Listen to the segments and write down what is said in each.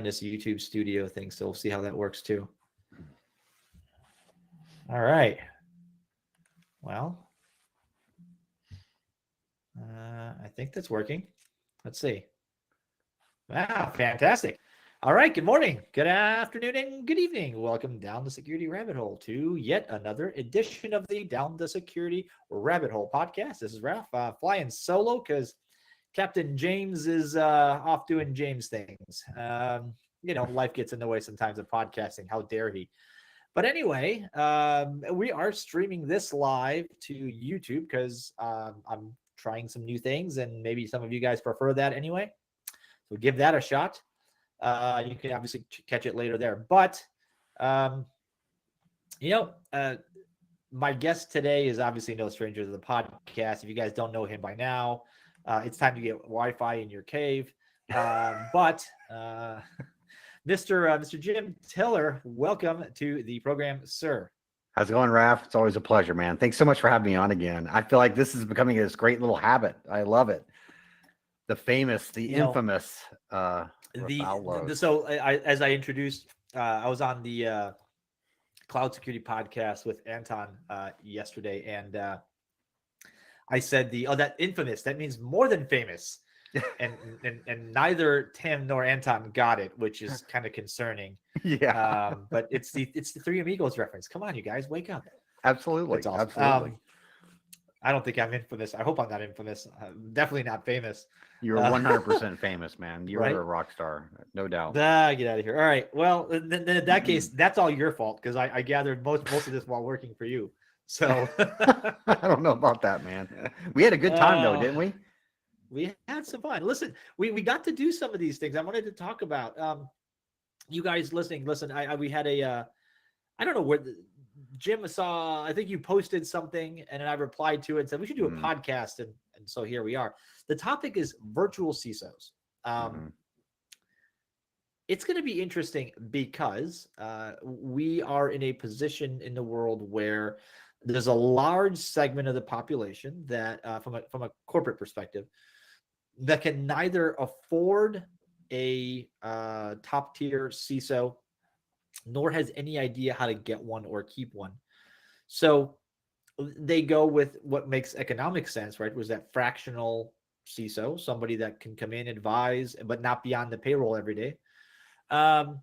this YouTube studio thing, so we'll see how that works too. All right. Well, I think that's working. Let's see. Wow, fantastic. All right, good morning, good afternoon, and good evening. Welcome down the security rabbit hole to yet another edition of the Down the Security Rabbit Hole podcast. This is Ralph flying solo because Captain James is off doing James things. Life gets in the way sometimes of podcasting. How dare he? But anyway, we are streaming this live to YouTube because I'm trying some new things, and maybe some of you guys prefer that anyway. So give that a shot. You can obviously catch it later there. But, my guest today is obviously no stranger to the podcast. If you guys don't know him by now, it's time to get Wi-Fi in your cave. But Mr. Jim Tiller, welcome to the program, sir. How's it going, Raph? It's always a pleasure, man. Thanks so much for having me on again. I feel like this is becoming this great little habit. I love it. The famous, the infamous. So as I introduced, I was on the Cloud Security podcast with Anton yesterday, and I said that infamous, that means more than famous, and neither Tim nor Anton got it, which is kind of concerning. Yeah, but it's the Three Amigos reference. Come on, you guys, wake up! Absolutely, That's awesome. Absolutely. I don't think I'm infamous. I hope I'm not infamous. Definitely not famous. You're 100% famous, man. You're right? A rock star, no doubt. Get out of here. All right. Well, then in that case, that's all your fault because I gathered most of this while working for you. So I don't know about that, man. We had a good time though, didn't we? We had some fun. Listen, we got to do some of these things I wanted to talk about. You guys listening, listen. We had a I don't know where Jim saw. I think you posted something, and then I replied to it and said we should do a podcast, and so here we are. The topic is virtual CISOs. It's going to be interesting because we are in a position in the world where there's a large segment of the population that, from a corporate perspective, that can neither afford a top tier CISO, nor has any idea how to get one or keep one. So they go with what makes economic sense, right? Was that fractional CISO, somebody that can come in, advise, but not be on the payroll every day. But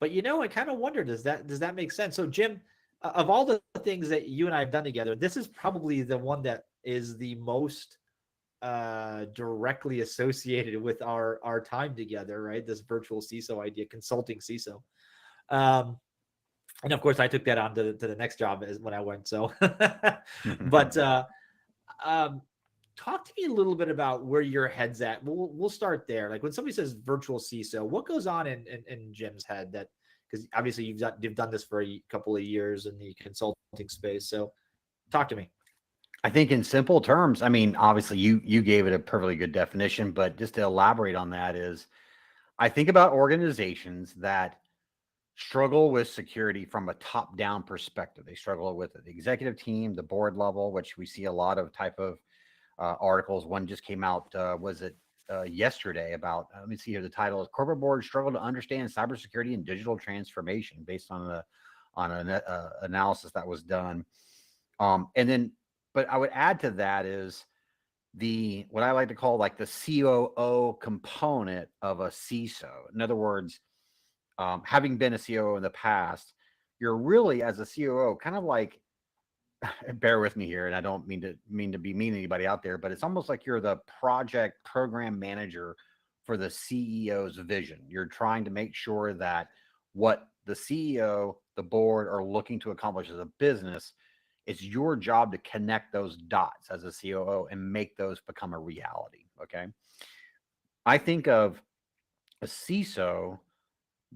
I kind of wonder, does that make sense? So Jim, of all the things that you and I have done together, this is probably the one that is the most directly associated with our time together, right? This virtual CISO idea, consulting CISO. And of course I took that on to the next job when I went. So, but talk to me a little bit about where your head's at. We'll start there. Like when somebody says virtual CISO, what goes on in Jim's head? That because obviously you've done this for a couple of years in the consulting space. So talk to me. I think in simple terms, I mean, obviously you gave it a perfectly good definition, but just to elaborate on that is, I think about organizations that struggle with security from a top-down perspective. They struggle with the executive team, the board level, which we see a lot of type of articles. One just came out, yesterday about, let me see here, the title is Corporate Boards Struggle to Understand Cybersecurity and Digital Transformation, based on an analysis that was done. But I would add to that is what I like to call like the COO component of a CISO. In other words, having been a COO in the past, you're really, as a COO, kind of like, bear with me here, and I don't mean to be mean to anybody out there, but it's almost like you're the project program manager for the CEO's vision. You're trying to make sure that what the CEO, the board are looking to accomplish as a business, it's your job to connect those dots as a COO and make those become a reality. Okay. I think of a CISO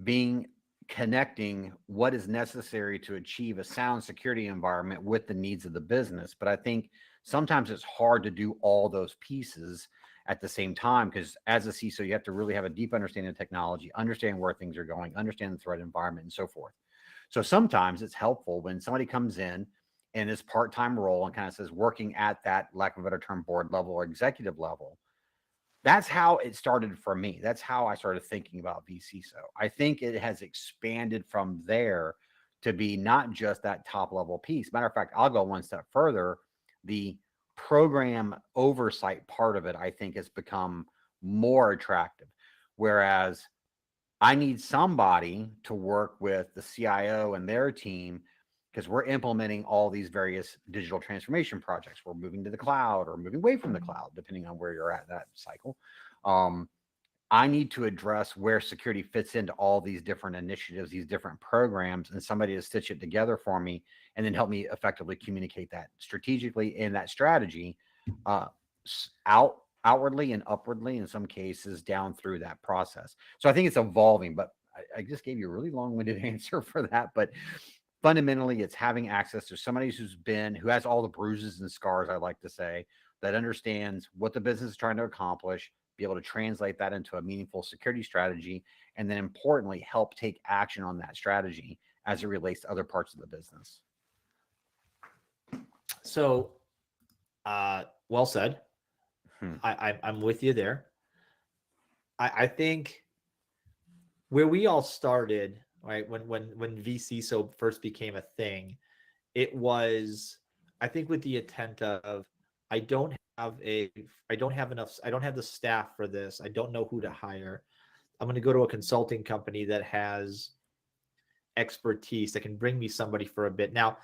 being connecting what is necessary to achieve a sound security environment with the needs of the business. But I think sometimes it's hard to do all those pieces at the same time, because as a CISO, you have to really have a deep understanding of technology, understand where things are going, understand the threat environment, and so forth. So sometimes it's helpful when somebody comes in this part-time role and kind of says working at that, lack of a better term, board level or executive level, that's how it started for me. That's how I started thinking about vCISO. I think it has expanded from there to be not just that top level piece. Matter of fact, I'll go one step further. The program oversight part of it, I think, has become more attractive. Whereas I need somebody to work with the CIO and their team because we're implementing all these various digital transformation projects. We're moving to the cloud or moving away from the cloud, depending on where you're at in that cycle. I need to address where security fits into all these different initiatives, these different programs, and somebody to stitch it together for me and then help me effectively communicate that strategically in that strategy outwardly and upwardly, in some cases down through that process. So I think it's evolving, but I just gave you a really long-winded answer for that. But fundamentally, it's having access to somebody who has all the bruises and scars, I like to say, that understands what the business is trying to accomplish, be able to translate that into a meaningful security strategy, and then importantly, help take action on that strategy as it relates to other parts of the business. So, well said. I'm with you there. I think where we all started, right, when vCISO first became a thing, it was, I think, with the intent of, I don't have the staff for this. I don't know who to hire. I'm going to go to a consulting company that has expertise that can bring me somebody for a bit. Now,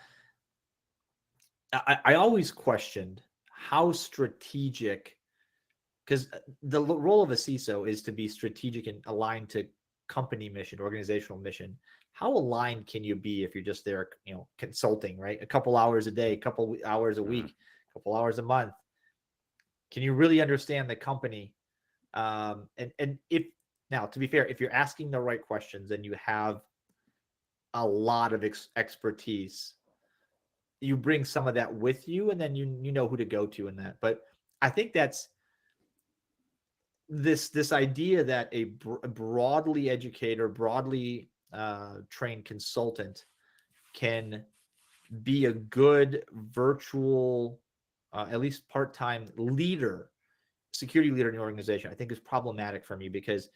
I always questioned how strategic, because the role of a CISO is to be strategic and aligned to company mission, organizational mission. How aligned can you be if you're just there, consulting, right? A couple hours a day, a couple hours a week, a couple hours a month. Can you really understand the company? And if, now, to be fair, if you're asking the right questions and you have a lot of expertise, you bring some of that with you, and then you know who to go to in that. But I think that's this idea that a broadly educated or broadly trained consultant can be a good virtual, at least part-time security leader in the organization, I think is problematic for me, because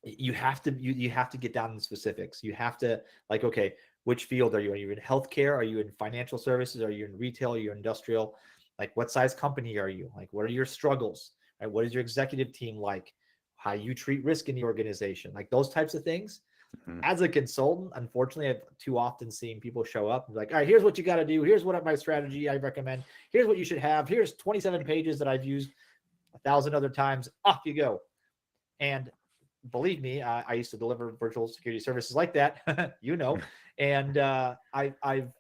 you have to get down in the specifics. You have to, like, okay, which field are you? Are you in healthcare? Are you in financial services? Are you in retail? Are you industrial? Like, what size company are you? Like, what are your struggles? Right? What is your executive team like? How you treat risk in the organization? Like, those types of things. As a consultant, unfortunately, I've too often seen people show up and be like, all right, here's what you got to do. Here's what my strategy I recommend. Here's what you should have. Here's 27 pages that I've used 1,000 other times. Off you go. And believe me, I used to deliver virtual security services like that, and I've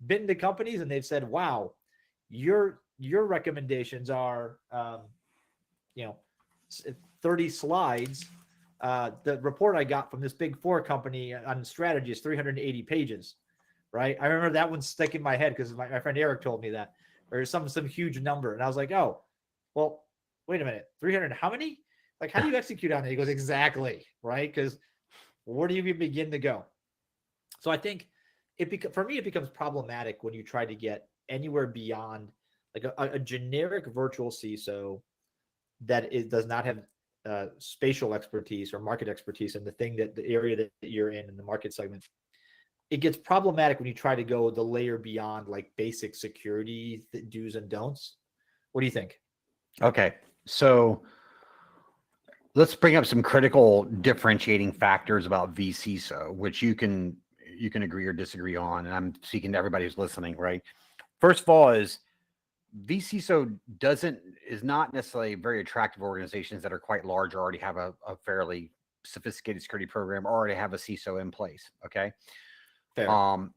been to companies and they've said, wow, your recommendations are, 30 slides. The report I got from this big four company on strategy is 380 pages, right? I remember that one stuck in my head because my friend Eric told me that, or some huge number. And I was like, oh, well, wait a minute, 300, how many? Like, how do you execute on it? He goes, exactly, right? Because where do you even begin to go? So I think for me, it becomes problematic when you try to get anywhere beyond like a generic virtual CISO that does not have spatial expertise or market expertise in the area that you're in the market segment. It gets problematic when you try to go the layer beyond, like, basic security do's and don'ts. What do you think? Okay, so let's bring up some critical differentiating factors about vCISO, which you can agree or disagree on. And I'm speaking to everybody who's listening, right? First of all, is vCISO is not necessarily very attractive organizations that are quite large or already have a fairly sophisticated security program or already have a CISO in place. Okay. Fair.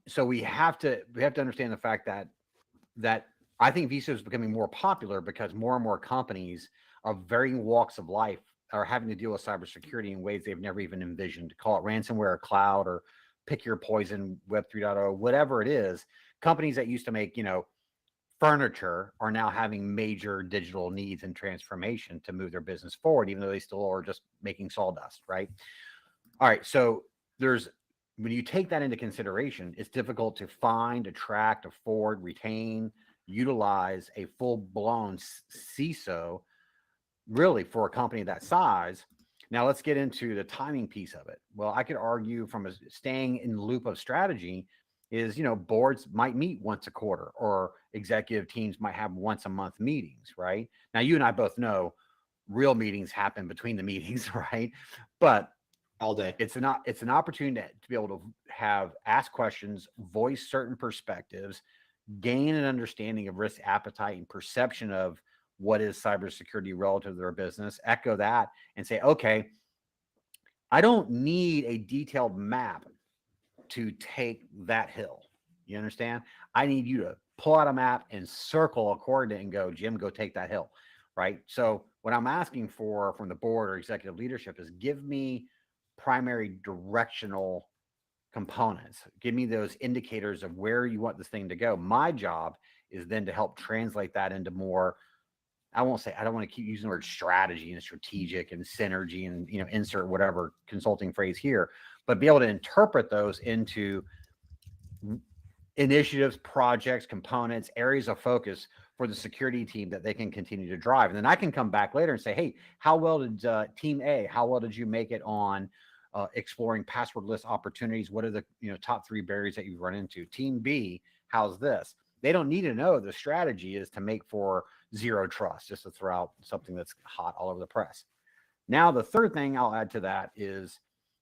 So we have to understand the fact that I think vCISO is becoming more popular because more and more companies of varying walks of life are having to deal with cybersecurity in ways they've never even envisioned. Call it ransomware or cloud, or pick your poison, Web 3.0, whatever it is. Companies that used to make, furniture are now having major digital needs and transformation to move their business forward, even though they still are just making sawdust, right? All right. So when you take that into consideration, it's difficult to find, attract, afford, retain, utilize a full-blown CISO really for a company that size. Now let's get into the timing piece of it. Well, I could argue from a staying in the loop of strategy is, boards might meet once a quarter or executive teams might have once a month meetings, right? Now you and I both know real meetings happen between the meetings, right? But all day. it's an opportunity to be able to ask questions, voice certain perspectives, gain an understanding of risk appetite and perception of what is cybersecurity relative to their business, echo that and say, okay, I don't need a detailed map to take that hill. You understand? I need you to pull out a map and circle a coordinate and go, Jim, go take that hill. Right. So what I'm asking for from the board or executive leadership is give me primary directional components. Give me those indicators of where you want this thing to go. My job is then to help translate that into more, I don't want to keep using the word strategy and strategic and synergy and, insert whatever consulting phrase here, but be able to interpret those into initiatives, projects, components, areas of focus for the security team that they can continue to drive. And then I can come back later and say, hey, how well did team A, how well did you make it on exploring passwordless opportunities? What are the top 3 barriers that you've run into? Team B, how's this? They don't need to know the strategy is to make for zero trust, just to throw out something that's hot all over the press. Now, the third thing I'll add to that is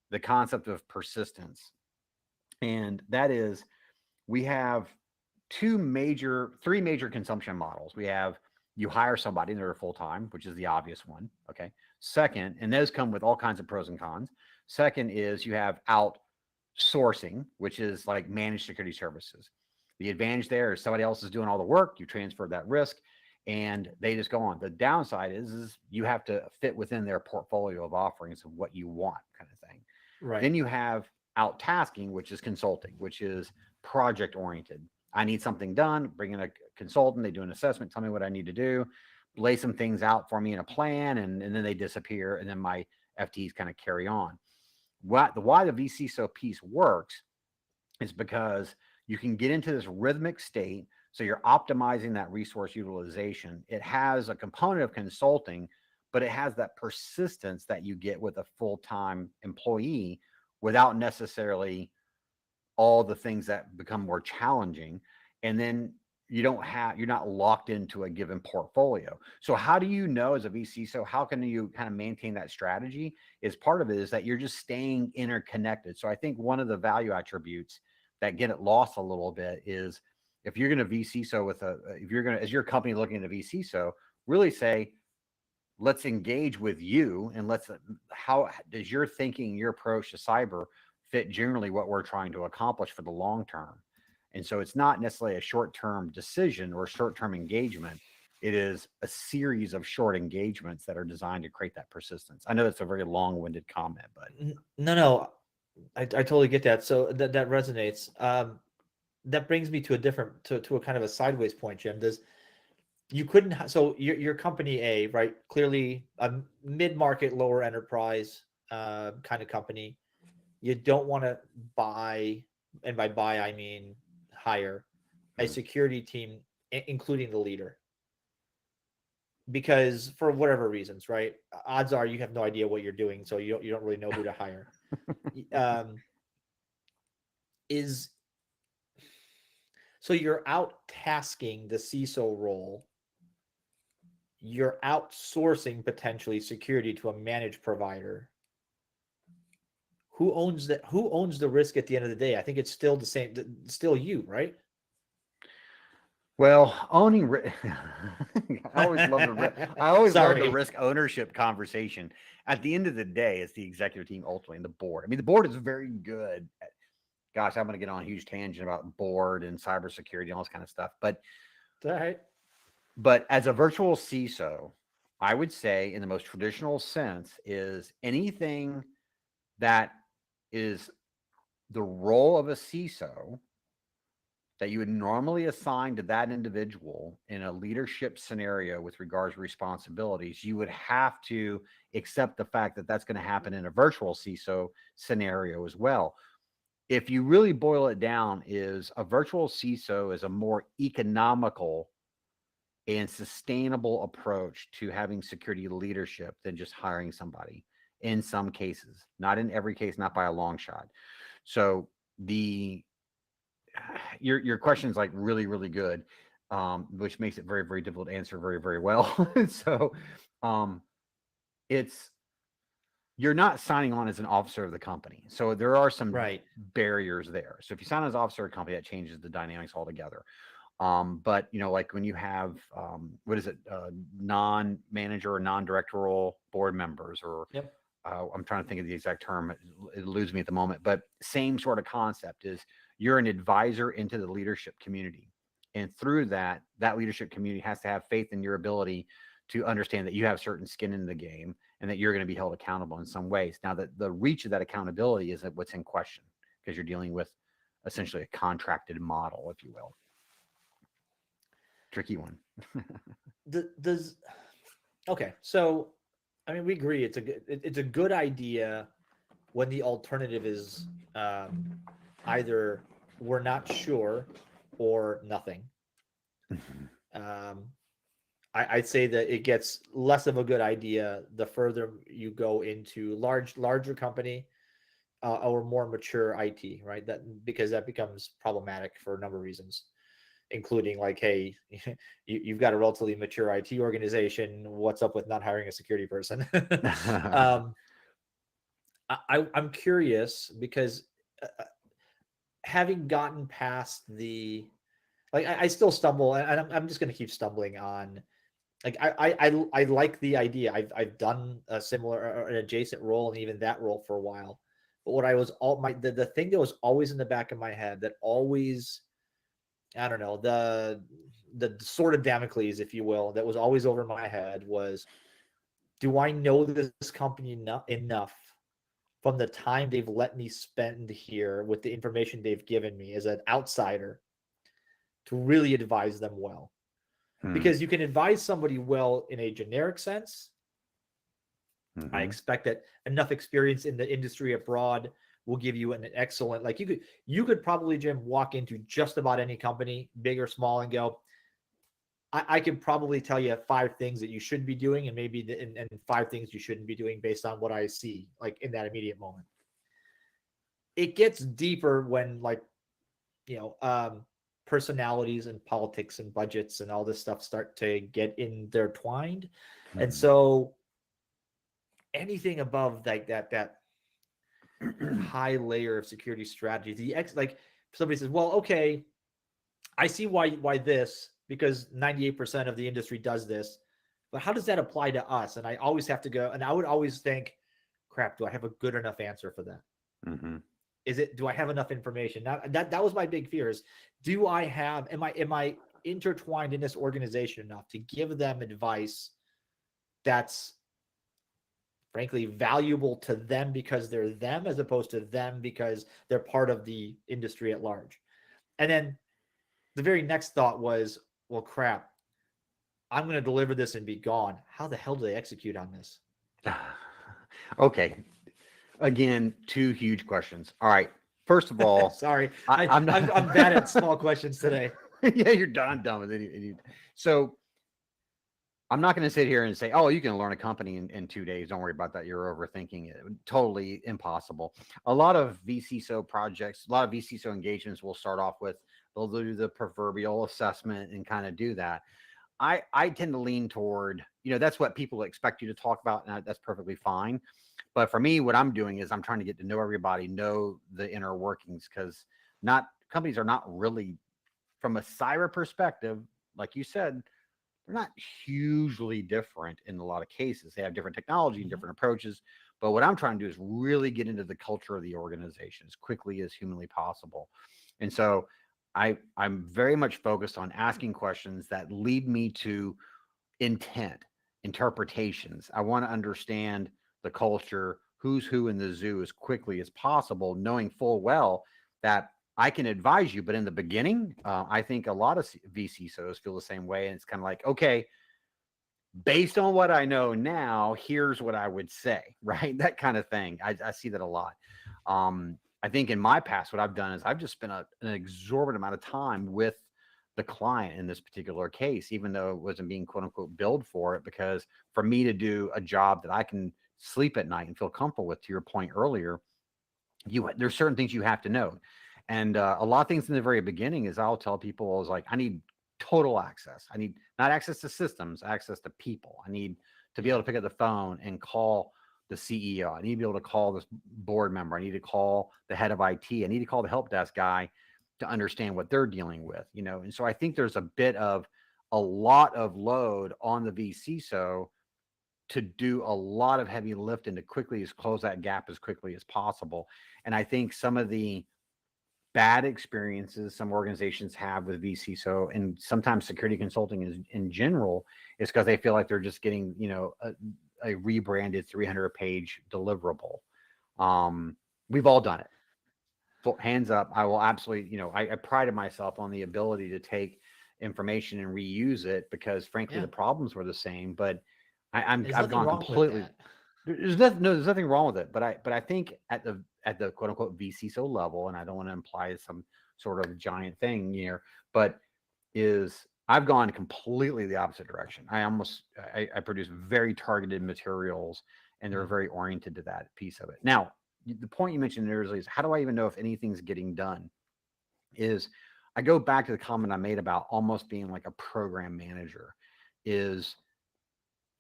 the concept of persistence. And that is, we have three major consumption models. We have you hire somebody and they're full-time, which is the obvious one. Okay. Second, and those come with all kinds of pros and cons. Second is you have outsourcing, which is like managed security services. The advantage there is somebody else is doing all the work. You transfer that risk and they just go on. The downside is you have to fit within their portfolio of offerings of what you want, kind of thing. Right. Then you have out-tasking, which is consulting, which is project oriented. I need something done, bring in a consultant, they do an assessment, tell me what I need to do, lay some things out for me in a plan, and then they disappear, and then my FTEs kind of carry on. Why the vCISO piece works is because you can get into this rhythmic state, so you're optimizing that resource utilization. It has a component of consulting, but it has that persistence that you get with a full-time employee without necessarily all the things that become more challenging. And then you're not locked into a given portfolio. So how do you know as a vCISO, how can you kind of maintain that strategy? Is part of it is that you're just staying interconnected. So I think one of the value attributes that get it lost a little bit is if you're going to vCISO as your company looking at a vCISO, really say, let's engage with you and how does your thinking, your approach to cyber fit generally what we're trying to accomplish for the long term? And so it's not necessarily a short-term decision or short-term engagement. It is a series of short engagements that are designed to create that persistence. I know that's a very long-winded comment, but no, I totally get that. So that resonates. That brings me to a kind of a sideways point, Jim. So your company A, right? Clearly a mid-market, lower enterprise kind of company. You don't want to buy, and by buy I mean hire, a security team, including the leader, because for whatever reasons, right? Odds are you have no idea what you're doing, so you don't really know who to hire. So you're out tasking the CISO role. You're outsourcing potentially security to a managed provider. Who owns the risk at the end of the day? I think it's still the same, still you, right? Well, owning I always love the risk ownership conversation. At the end of the day, it's the executive team ultimately and the board. I mean, the board is very good at, gosh, I'm going to get on a huge tangent about board and cybersecurity and all this kind of stuff. But all right. But as a virtual CISO, I would say in the most traditional sense is anything that is the role of a CISO that you would normally assign to that individual in a leadership scenario with regards to responsibilities, you would have to accept the fact that that's going to happen in a virtual CISO scenario as well. If you really boil it down, is a virtual CISO is a more economical and sustainable approach to having security leadership than just hiring somebody in some cases, not in every case, not by a long shot. So your question is like really, really good, which makes it very, very difficult to answer very, very well. So it's, you're not signing on as an officer of the company. So there are some Right. barriers there. So if you sign on as officer of a company, that changes the dynamics altogether. But like when you have what is it, non-manager or non-directorial board members, or Yep. I'm trying to think of the exact term. It eludes me at the moment, but same sort of concept is you're an advisor into the leadership community. And through that leadership community has to have faith in your ability to understand that you have certain skin in the game and that you're going to be held accountable in some ways. Now, the reach of that accountability is what's in question, because you're dealing with essentially a contracted model, if you will. Tricky one. Okay, so I mean, we agree it's a good idea when the alternative is either we're not sure or nothing. I'd say that it gets less of a good idea the further you go into larger company or more mature IT, right? Because that becomes problematic for a number of reasons, including like, hey, you've got a relatively mature IT organization. What's up with not hiring a security person? I'm curious because having gotten past I still stumble, and I'm just going to keep stumbling on. Like I like the idea. I've done a similar or an adjacent role, and even that role for a while. But what I was the thing that was always in the back of my head that always, I don't know, the sword of Damocles, if you will, that was always over my head was, do I know this company enough from the time they've let me spend here with the information they've given me as an outsider to really advise them well? Because you can advise somebody well in a generic sense. I expect that enough experience in the industry abroad will give you an excellent, like you could probably, Jim, walk into just about any company, big or small, and go, I could probably tell you 5 things that you should be doing, and maybe and 5 things you shouldn't be doing based on what I see, like in that immediate moment. It gets deeper when, like, personalities and politics and budgets and all this stuff start to get intertwined. And so anything above like that high layer of security strategy, like somebody says, well, okay, I see why this, because 98% of the industry does this, but how does that apply to us? And I always have to go, and I would always think, crap, do I have a good enough answer for that? Do I have enough information? That was my big fear is, am I intertwined in this organization enough to give them advice that's frankly valuable to them because they're them, as opposed to them because they're part of the industry at large? And then the very next thought was, well, crap, I'm going to deliver this and be gone. How the hell do they execute on this? Okay. Again, 2 huge questions. All right. First of all, sorry, I'm bad at small questions today. Yeah, you're done with it. So I'm not going to sit here and say, oh, you can learn a company in 2 days. Don't worry about that. You're overthinking it. Totally impossible. A lot of vCISO projects, a lot of vCISO engagements will start off with, they'll do the proverbial assessment and kind of do that. I tend to lean toward, that's what people expect you to talk about, and that's perfectly fine. But for me, what I'm doing is I'm trying to get to know everybody, know the inner workings, because companies are not really, from a cyber perspective, like you said, they're not hugely different in a lot of cases. They have different technology and different approaches. But what I'm trying to do is really get into the culture of the organization as quickly as humanly possible. And so I'm very much focused on asking questions that lead me to interpretations. I want to understand the culture, who's who in the zoo, as quickly as possible, knowing full well that I can advise you. But in the beginning, I think a lot of vCISOs feel the same way. And it's kind of like, okay, based on what I know now, here's what I would say, right? That kind of thing. I see that a lot. I think in my past, what I've done is I've just spent an exorbitant amount of time with the client in this particular case, even though it wasn't being quote unquote billed for it. Because for me to do a job that I can sleep at night and feel comfortable with, to your point earlier, there's certain things you have to know. And a lot of things in the very beginning is I'll tell people, I was like, I need total access. I need not access to systems, access to people. I need to be able to pick up the phone and call the CEO. I need to be able to call this board member. I need to call the head of IT. I need to call the help desk guy to understand what they're dealing with, you know? And so I think there's a lot of load on the vCISO to do a lot of heavy lift and to quickly close that gap as quickly as possible. And I think some of the bad experiences some organizations have with vCISO, and sometimes security consulting is in general, is because they feel like they're just getting, you know, a rebranded 300-page deliverable. We've all done it. Hands up. I will absolutely, you know, I prided myself on the ability to take information and reuse it, because frankly, the problems were the same, but I've gone completely. There's nothing wrong with it, but I think at the quote unquote vCISO level, and I don't want to imply some sort of giant thing here, but I've gone completely the opposite direction. I produce very targeted materials, and they're very oriented to that piece of it. Now, the point you mentioned earlier is, how do I even know if anything's getting done? Is I go back to the comment I made about almost being like a program manager. Is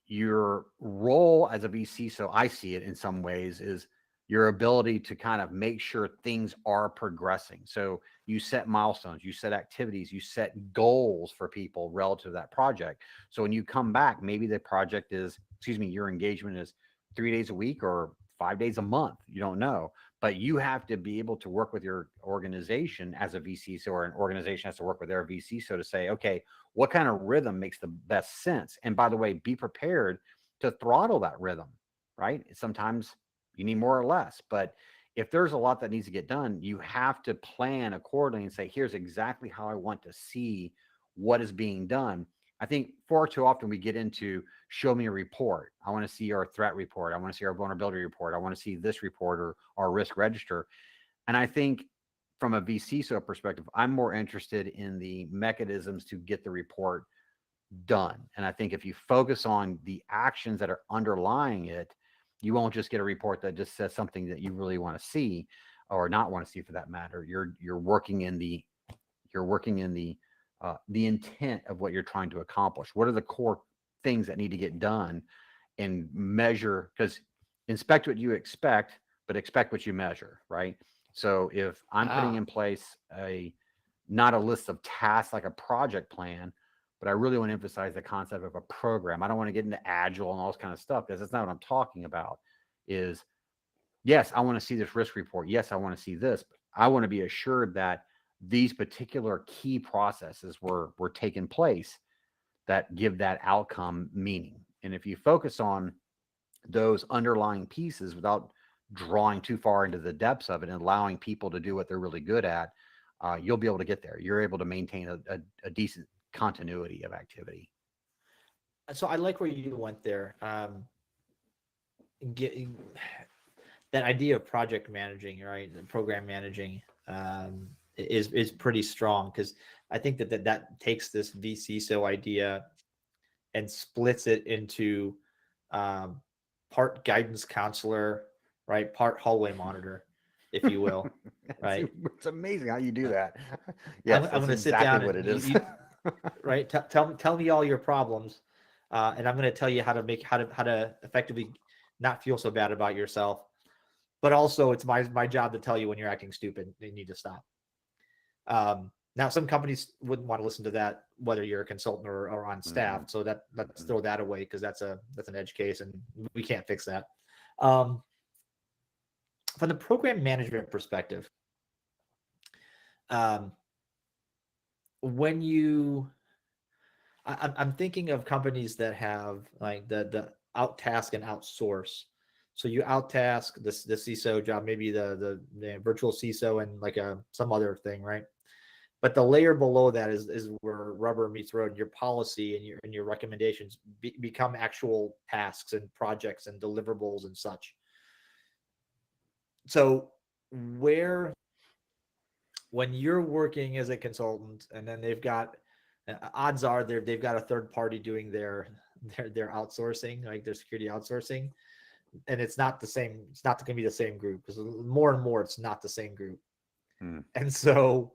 your role as a vCISO, I see it in some ways, is your ability to kind of make sure things are progressing. So you set milestones, you set activities, you set goals for people relative to that project. So when you come back, maybe the project is, your engagement is 3 days a week or 5 days a month. You don't know, but you have to be able to work with your organization as a vCISO, or an organization has to work with their vCISO to say, okay, what kind of rhythm makes the best sense? And by the way, be prepared to throttle that rhythm, right? Sometimes you need more or less, but if there's a lot that needs to get done, you have to plan accordingly and say, here's exactly how I want to see what is being done. I think far too often we get into, show me a report. I want to see our threat report. I want to see our vulnerability report. I want to see this report or our risk register. And I think from a vCISO perspective, I'm more interested in the mechanisms to get the report done. And I think if you focus on the actions that are underlying it, you won't just get a report that just says something that you really want to see, or not want to see for that matter. You're working in the intent of what you're trying to accomplish. What are the core things that need to get done, and measure, because inspect what you expect, but expect what you measure, right? So if I'm putting in place not a list of tasks like a project plan, but I really want to emphasize the concept of a program. I don't want to get into agile and all this kind of stuff, because that's not what I'm talking about. Is, yes, I want to see this risk report. Yes, I want to see this, but I want to be assured that these particular key processes were taking place that give that outcome meaning. And if you focus on those underlying pieces without drawing too far into the depths of it and allowing people to do what they're really good at, you'll be able to get there. You're able to maintain a decent continuity of activity. So I like where you went there. Getting that idea of project managing, right, and program managing, is pretty strong, because I think that takes this vCISO idea and splits it into part guidance counselor, right, part hallway monitor, if you will. Right. It's amazing how you do that. Yes, I'm going to sit down what and it is. right. Tell me all your problems, and I'm going to tell you how to effectively not feel so bad about yourself. But also, it's my job to tell you when you're acting stupid. You need to stop. Now, some companies wouldn't want to listen to that, whether you're a consultant or on staff. So let's throw that away, because that's an edge case, and we can't fix that. From the program management perspective, when I'm thinking of companies that have like the outtask and outsource. So you outtask the CISO job, maybe the virtual CISO and like some other thing, right? But the layer below that is where rubber meets road. Your policy and your recommendations become actual tasks and projects and deliverables and such. So when you're working as a consultant, and then they've got odds are they've got a third party doing their outsourcing, like their security outsourcing, and it's not the same. It's not going to be the same group, because more and more it's not the same group. And so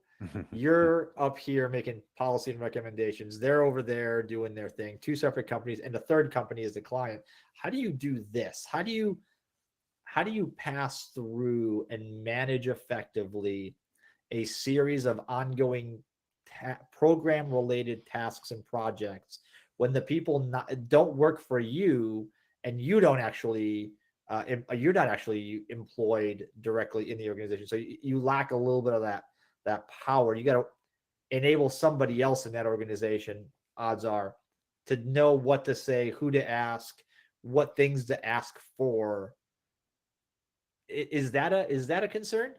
you're up here making policy and recommendations. They're over there doing their thing, two separate companies, and the third company is the client. How do you do this? How do you pass through and manage effectively a series of ongoing program related tasks and projects when the people don't work for you, and you don't actually you're not actually employed directly in the organization, so you lack a little bit of that power. You got to enable somebody else in that organization, odds are, to know what to say, who to ask, what things to ask for. Is that a concern?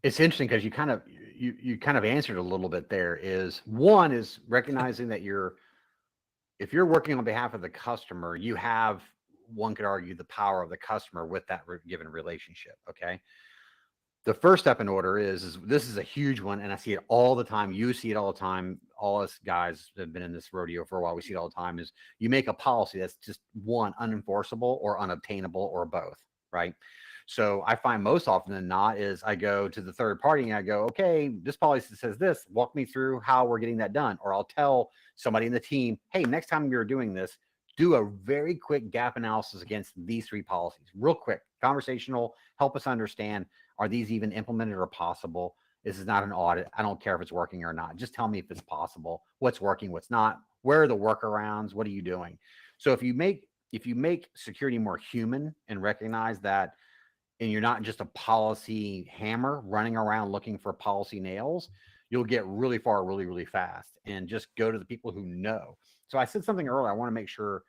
It's interesting because you kind of answered a little bit there. Is one is recognizing that if you're working on behalf of the customer, you have, one could argue, the power of the customer with that given relationship. Okay. The first step in order is this is a huge one, and I see it all the time. You see it all the time. All us guys that have been in this rodeo for a while, we see it all the time, is you make a policy that's just one, unenforceable or unobtainable or both, right? So I find most often than not is I go to the third party and I go, okay, this policy says this, walk me through how we're getting that done. Or I'll tell somebody in the team, hey, next time you're doing this, do a very quick gap analysis against these three policies, real quick, conversational, help us understand, are these even implemented or possible? This is not an audit. I don't care if it's working or not. Just tell me if it's possible, what's working, what's not, where are the workarounds, what are you doing? So if you make security more human and recognize that, and you're not just a policy hammer running around looking for policy nails, you'll get really far really, really fast, and just go to the people who know. So I said something earlier I want to make sure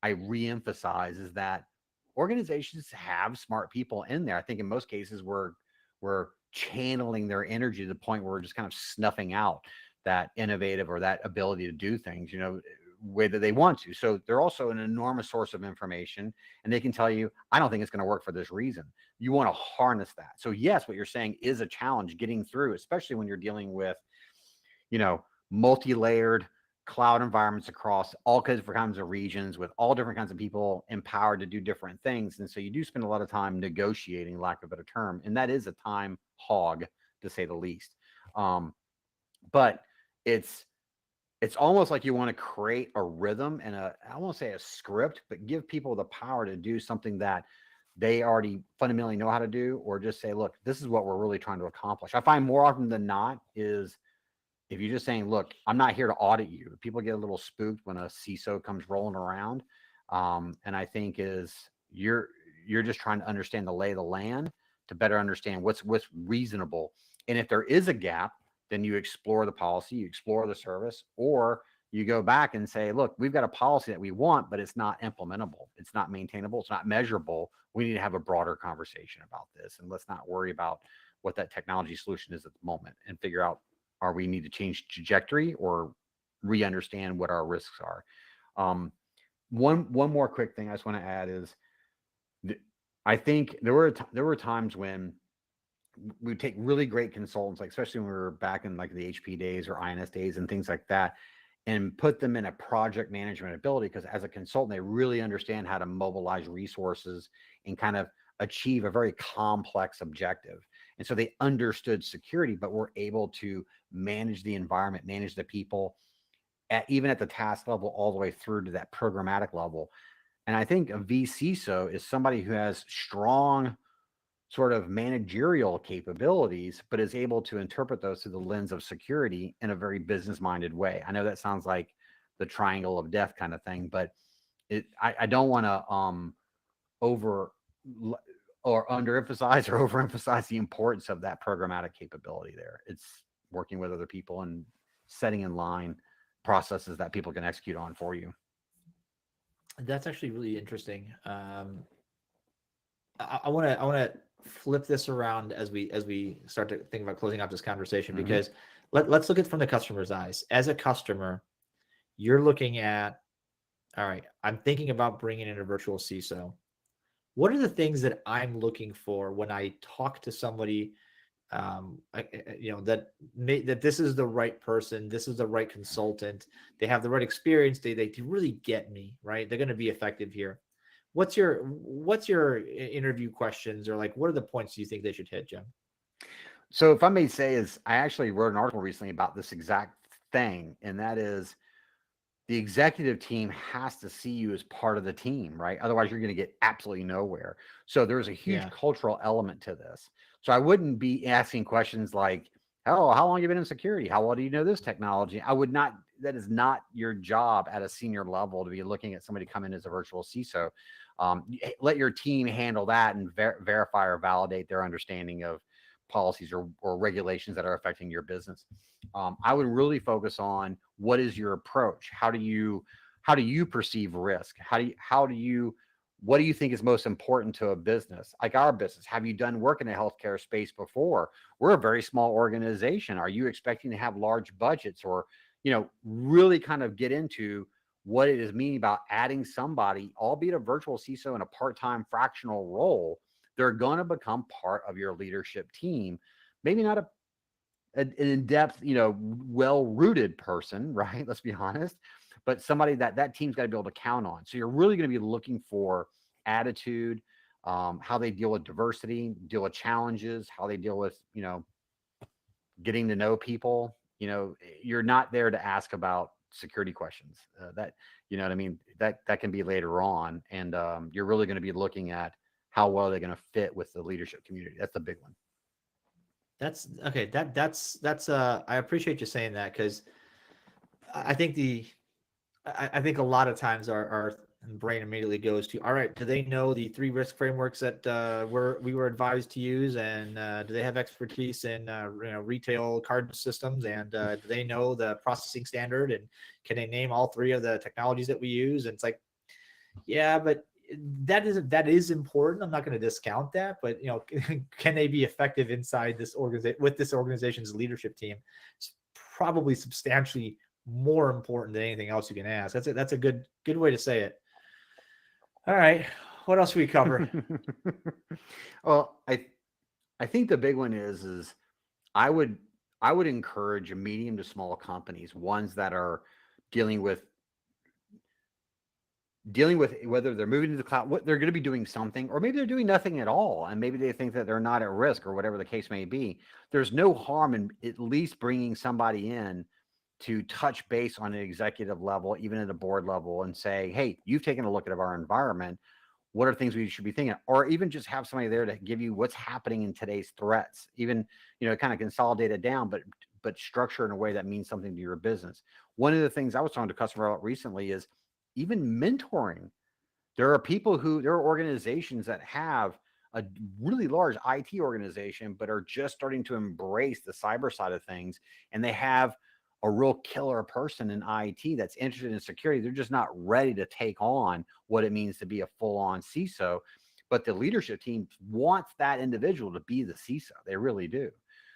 I reemphasize, is that organizations have smart people in there. I think in most cases we're channeling their energy to the point where we're just kind of snuffing out that innovative or that ability to do things, way that they want to. So they're also an enormous source of information, and they can tell you, I don't think it's going to work for this reason. You want to harness that. So yes, what you're saying is a challenge getting through, especially when you're dealing with, multi-layered cloud environments across all kinds of regions with all different kinds of people empowered to do different things. And so you do spend a lot of time negotiating, lack of a better term, and that is a time hog, to say the least. But it's almost like you want to create a rhythm and I won't say a script, but give people the power to do something that they already fundamentally know how to do, or just say, look, this is what we're really trying to accomplish. I find more often than not is, if you're just saying, look, I'm not here to audit you, people get a little spooked when a CISO comes rolling around. And I think is you're just trying to understand the lay of the land to better understand what's reasonable. And if there is a gap, then you explore the policy, you explore the service, or you go back and say, look, we've got a policy that we want, but it's not implementable. It's not maintainable. It's not measurable. We need to have a broader conversation about this. And let's not worry about what that technology solution is at the moment, and figure out, are we need to change trajectory or re-understand what our risks are. One more quick thing I just want to add is, I think there were times when we would take really great consultants, like especially when we were back in like the HP days or INS days and things like that, and put them in a project management ability, because as a consultant, they really understand how to mobilize resources and kind of achieve a very complex objective. And so they understood security, but were able to manage the environment, manage the people, even at the task level, all the way through to that programmatic level. And I think a vCISO is somebody who has strong sort of managerial capabilities, but is able to interpret those through the lens of security in a very business-minded way. I know that sounds like the triangle of death kind of thing, but I don't want to underemphasize or overemphasize the importance of that programmatic capability there. It's working with other people and setting in line processes that people can execute on for you. That's actually really interesting. I want to flip this around as we start to think about closing out this conversation, because let's look at it from the customer's eyes. As a customer, you're looking at, all right, I'm thinking about bringing in a virtual CISO. What are the things that I'm looking for when I talk to somebody that this is the right person, this is the right consultant, they have the right experience, they really get me, right? They're going to be effective here. What's your interview questions, or like what are the points you think they should hit, Jim? So if I may say, is I actually wrote an article recently about this exact thing, and that is the executive team has to see you as part of the team, right? Otherwise, you're going to get absolutely nowhere. So there's a huge Yeah. cultural element to this. So I wouldn't be asking questions like, "Oh, how long have you been in security? How well do you know this technology?" I would not. That is not your job at a senior level to be looking at somebody come in as a virtual CISO. Let your team handle that and verify or validate their understanding of policies or regulations that are affecting your business. I would really focus on what is your approach. How do you perceive risk? What do you think is most important to a business like our business? Have you done work in the healthcare space before? We're a very small organization. Are you expecting to have large budgets, or really kind of get into what it is meaning about adding somebody, albeit a virtual CISO in a part-time fractional role? They're going to become part of your leadership team. Maybe not an in-depth, well-rooted person, right? Let's be honest, but somebody that team's got to be able to count on. So you're really going to be looking for attitude, how they deal with diversity, deal with challenges, how they deal with, getting to know people. You're not there to ask about security questions. That, you know what I mean? That can be later on, and you're really going to be looking at how well they're going to fit with the leadership community. That's the big one. That's okay. That's I appreciate you saying that, because I think I think a lot of times our brain immediately goes to, all right, do they know the 3 risk frameworks that we were advised to use, and do they have expertise in retail card systems, and do they know the processing standard, and can they name all 3 of the technologies that we use? And it's like, yeah, but that is important. I'm not going to discount that, but can they be effective inside this organization with this organization's leadership team? It's probably substantially more important than anything else you can ask. That's a good way to say it. All right, what else we cover? Well, I think the big one is I would encourage medium to small companies, ones that are dealing with whether they're moving to the cloud, what they're going to be doing something, or maybe they're doing nothing at all, and maybe they think that they're not at risk, or whatever the case may be. There's no harm in at least bringing somebody in to touch base on an executive level, even at a board level, and say, hey, you've taken a look at our environment. What are things we should be thinking? Or even just have somebody there to give you what's happening in today's threats, even, kind of consolidate it down, but structure in a way that means something to your business. One of the things I was talking to a customer about recently is even mentoring. There are organizations that have a really large IT organization, but are just starting to embrace the cyber side of things. And they have a real killer person in IT that's interested in security. They're just not ready to take on what it means to be a full-on CISO. But the leadership team wants that individual to be the CISO. They really do.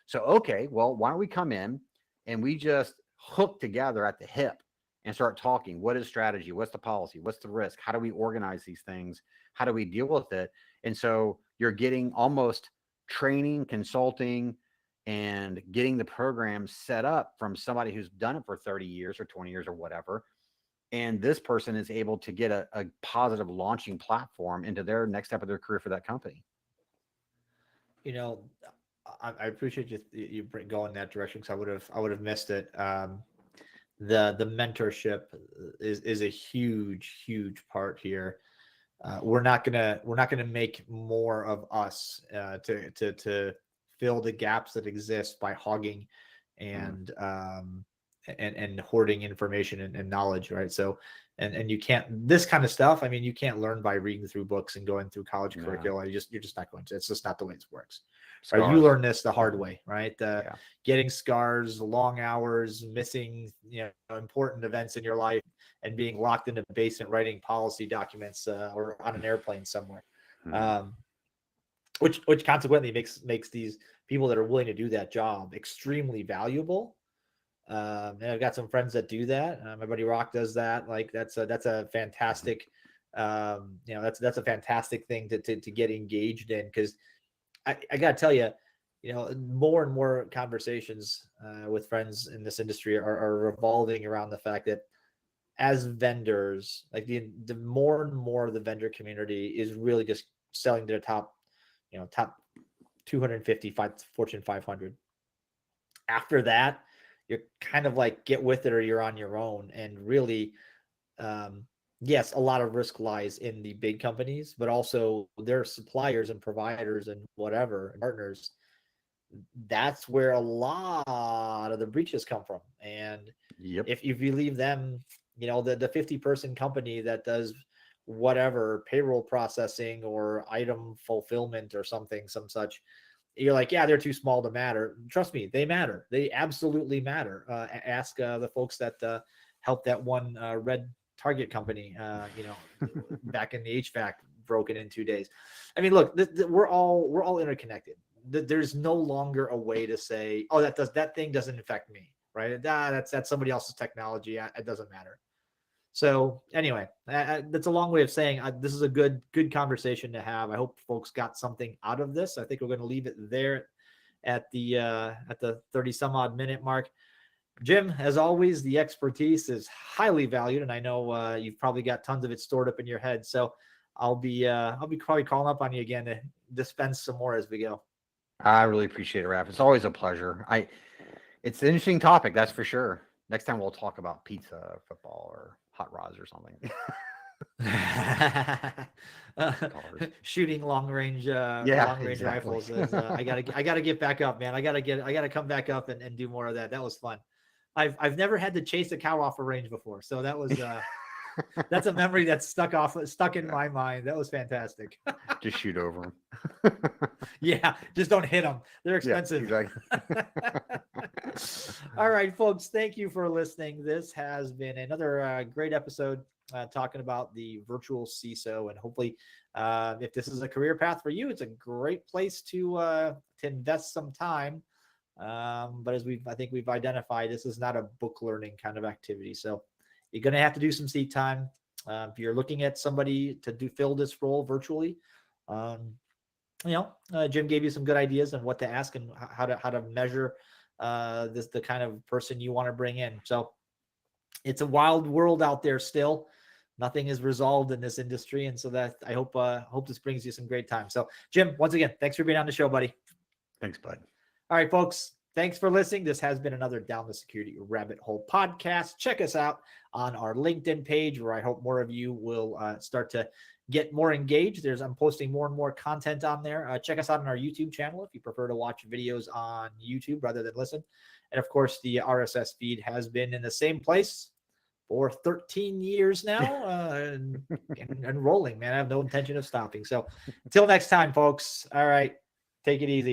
So, okay, well, why don't we come in and we just hook together at the hip and start talking. What is strategy? What's the policy? What's the risk? How do we organize these things? How do we deal with it? And so you're getting almost training, consulting, and getting the program set up from somebody who's done it for 30 years or 20 years or whatever. And this person is able to get a positive launching platform into their next step of their career for that company. I appreciate you going that direction, because I would have missed it. The mentorship is a huge part here. We're not gonna make more of us to fill the gaps that exist by hogging and hoarding information and knowledge, right? So and you can't, this kind of stuff, I mean, you can't learn by reading through books and going through college curricula. You're just not going to. It's just not the way it works. Right? You learn this the hard way, right? Getting scars, long hours, missing important events in your life, and being locked in a basement writing policy documents or on an airplane somewhere. Which consequently makes these people that are willing to do that job extremely valuable. And I've got some friends that do that. My buddy Rock does that. Like that's a fantastic, that's a fantastic thing to get engaged in, because I gotta tell you, more and more conversations with friends in this industry are revolving around the fact that as vendors, like the more and more the vendor community is really just selling to the top 250 Fortune 500. After that, you're kind of like get with it or you're on your own. And really, yes, a lot of risk lies in the big companies, but also their suppliers and providers and whatever and partners. That's where a lot of the breaches come from. And Yep. if you leave them, the 50-person company that does whatever payroll processing or item fulfillment or something, some such, you're like, yeah, they're too small to matter. Trust me, they matter. They absolutely matter. Ask the folks that helped that one red Target company, back in the HVAC broken in 2 days. I mean, look, we're all interconnected. There's no longer a way to say, oh, that thing doesn't affect me, right? That's somebody else's technology. It doesn't matter. So anyway, that's a long way of saying this is a good conversation to have. I hope folks got something out of this. I think we're going to leave it there at the 30 some odd minute mark. Jim, as always, the expertise is highly valued, and I know you've probably got tons of it stored up in your head. So I'll be probably calling up on you again to dispense some more as we go. I really appreciate it, Raph. It's always a pleasure. It's an interesting topic, that's for sure. Next time we'll talk about pizza, football, or hot rods or something. Shooting long range rifles. I gotta get back up, man. I gotta come back up and do more of that. That was fun. I've never had to chase a cow off a range before, so that was that's a memory that's stuck in my mind. That was fantastic. Just shoot over them. Yeah, just don't hit them. They're expensive. Yeah, exactly. All right, folks, thank you for listening. This has been another great episode talking about the virtual CISO, and hopefully if this is a career path for you, it's a great place to invest some time. But as I think we've identified, this is not a book learning kind of activity. So you're going to have to do some seat time. If you're looking at somebody to fill this role virtually, Jim gave you some good ideas on what to ask and how to measure the kind of person you want to bring in. So it's a wild world out there still. Nothing is resolved in this industry, and so that I hope this brings you some great time. So Jim, once again, thanks for being on the show, buddy. Thanks, bud. All right, folks. Thanks for listening. This has been another Down the Security Rabbit Hole podcast. Check us out on our LinkedIn page, where I hope more of you will start to get more engaged. I'm posting more and more content on there. Check us out on our YouTube channel if you prefer to watch videos on YouTube rather than listen. And of course, the RSS feed has been in the same place for 13 years now and rolling, man. I have no intention of stopping. So until next time, folks. All right, take it easy.